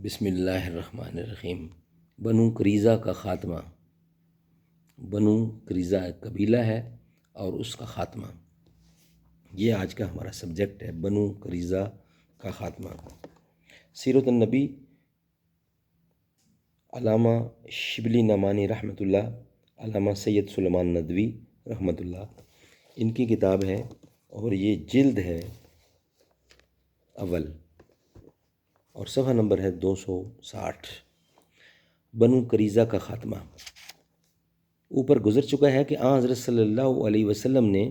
بسم اللہ الرحمن الرحیم۔ بنو قریظہ کا خاتمہ۔ بنو قریظہ ایک قبیلہ ہے اور اس کا خاتمہ، یہ آج کا ہمارا سبجیکٹ ہے، بنو قریظہ کا خاتمہ۔ سیرت النبی علامہ شبلی نعمانی رحمۃ اللہ، علامہ سید سلیمان ندوی رحمۃ اللہ، ان کی کتاب ہے اور یہ جلد ہے اول اور صفحہ نمبر ہے 260۔ بنو قریظہ کا خاتمہ۔ اوپر گزر چکا ہے کہ حضرت صلی اللہ علیہ وسلم نے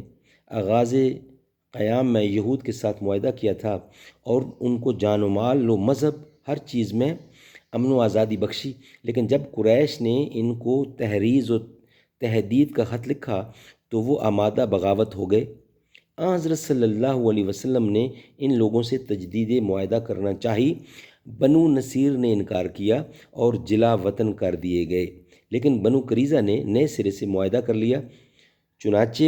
آغاز قیام میں یہود کے ساتھ معاہدہ کیا تھا اور ان کو جان و مال و مذہب ہر چیز میں امن و آزادی بخشی، لیکن جب قریش نے ان کو تحریض و تہدید کا خط لکھا تو وہ آمادہ بغاوت ہو گئے۔ حضرت صلی اللہ علیہ وسلم نے ان لوگوں سے تجدید معاہدہ کرنا چاہی، بنو نصیر نے انکار کیا اور جلا وطن کر دیے گئے، لیکن بنو قریظہ نے نئے سرے سے معاہدہ کر لیا، چنانچہ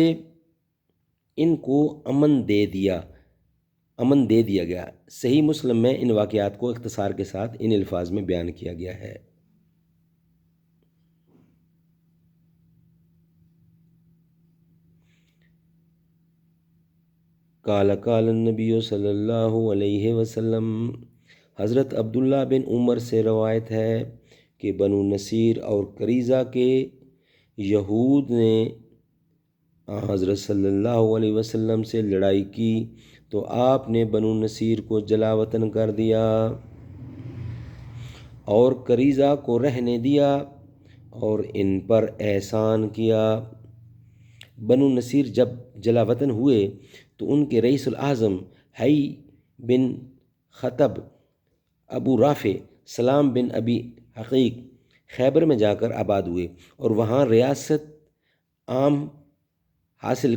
ان کو امن دے دیا گیا۔ صحیح مسلم میں ان واقعات کو اختصار کے ساتھ ان الفاظ میں بیان کیا گیا ہے۔ قال النبی صلی اللہ علیہ وسلم، حضرت عبداللہ بن عمر سے روایت ہے کہ بنو نصیر اور قریظہ کے یہود نے حضرت صلی اللہ علیہ وسلم سے لڑائی کی تو آپ نے بنو نصیر کو جلا وطن کر دیا اور قریظہ کو رہنے دیا اور ان پر احسان کیا۔ بنو نصیر جب جلا وطن ہوئے تو ان کے رئیس الاعظم حی بن خطب، ابو رافع، سلام بن ابی حقیق خیبر میں جا کر آباد ہوئے اور وہاں ریاست عام حاصل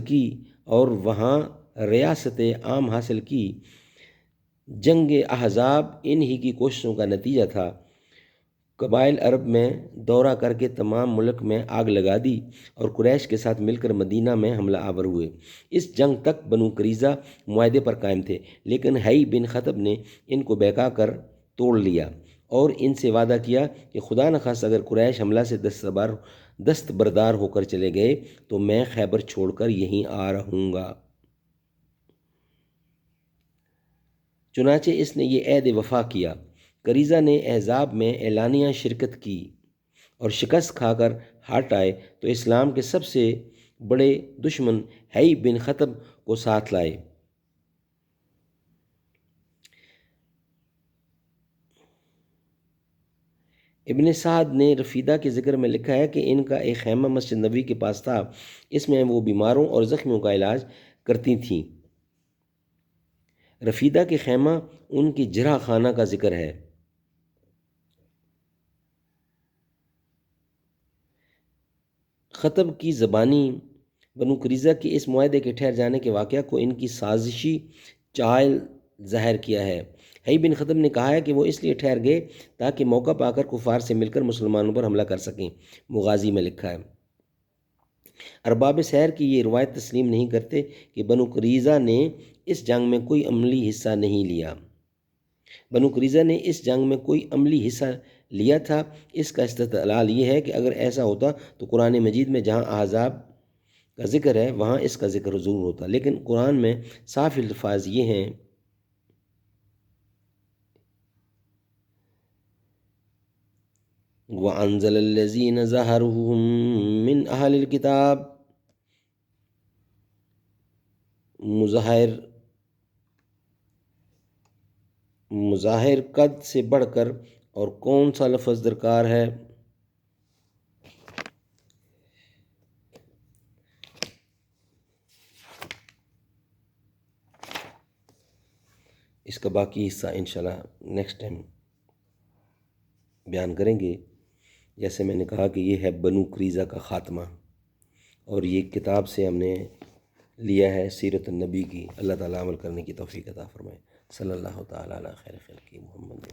کی۔ جنگ احزاب انہی کی کوششوں کا نتیجہ تھا۔ قبائل عرب میں دورہ کر کے تمام ملک میں آگ لگا دی اور قریش کے ساتھ مل کر مدینہ میں حملہ آور ہوئے۔ اس جنگ تک بنو قریظہ معاہدے پر قائم تھے، لیکن حی بن خطب نے ان کو بہکا کر توڑ لیا اور ان سے وعدہ کیا کہ خدا نخواست اگر قریش حملہ سے دستبردار ہو کر چلے گئے تو میں خیبر چھوڑ کر یہیں آ رہوں گا۔ چنانچہ اس نے یہ عہد وفا کیا۔ قریظہ نے احزاب میں اعلانیہ شرکت کی اور شکست کھا کر ہٹ آئے تو اسلام کے سب سے بڑے دشمن حی بن خطب کو ساتھ لائے۔ ابن سعد نے رفیدہ کے ذکر میں لکھا ہے کہ ان کا ایک خیمہ مسجد نبوی کے پاس تھا، اس میں وہ بیماروں اور زخمیوں کا علاج کرتی تھیں۔ رفیدہ کے خیمہ ان کی جرح خانہ کا ذکر ہے۔ خطب کی زبانی بنو قریظہ کے اس معاہدے کے ٹھہر جانے کے واقعہ کو ان کی سازشی چال ظاہر کیا ہے۔ حی بن خطب نے کہا ہے کہ وہ اس لیے ٹھہر گئے تاکہ موقع پا کر کفار سے مل کر مسلمانوں پر حملہ کر سکیں۔ مغازی میں لکھا ہے۔ ارباب سیر کی یہ روایت تسلیم نہیں کرتے کہ بنو قریظہ نے اس جنگ میں کوئی عملی حصہ نہیں لیا۔ بنو قریظہ نے اس جنگ میں کوئی عملی حصہ لیا تھا۔ اس کا استدلال یہ ہے کہ اگر ایسا ہوتا تو قرآن مجید میں جہاں احزاب کا ذکر ہے وہاں اس کا ذکر ضرور ہوتا، لیکن قرآن میں صاف الفاظ یہ ہیں وَأَنزَلَ الَّذِينَ ظَهَرُوهُم مِّنْ أَهْلِ الْكِتَابِ، مظاہر قد سے بڑھ کر اور کون سا لفظ درکار ہے؟ اس کا باقی حصہ انشاءاللہ نیکسٹ ٹائم بیان کریں گے۔ جیسے میں نے کہا کہ یہ ہے بنو قریظہ کا خاتمہ اور یہ کتاب سے ہم نے لیا ہے سیرت النبی کی۔ اللہ تعالیٰ عمل کرنے کی توفیق عطا فرمائے۔ صلی اللہ تعالیٰ علی خیر خلقہ محمد۔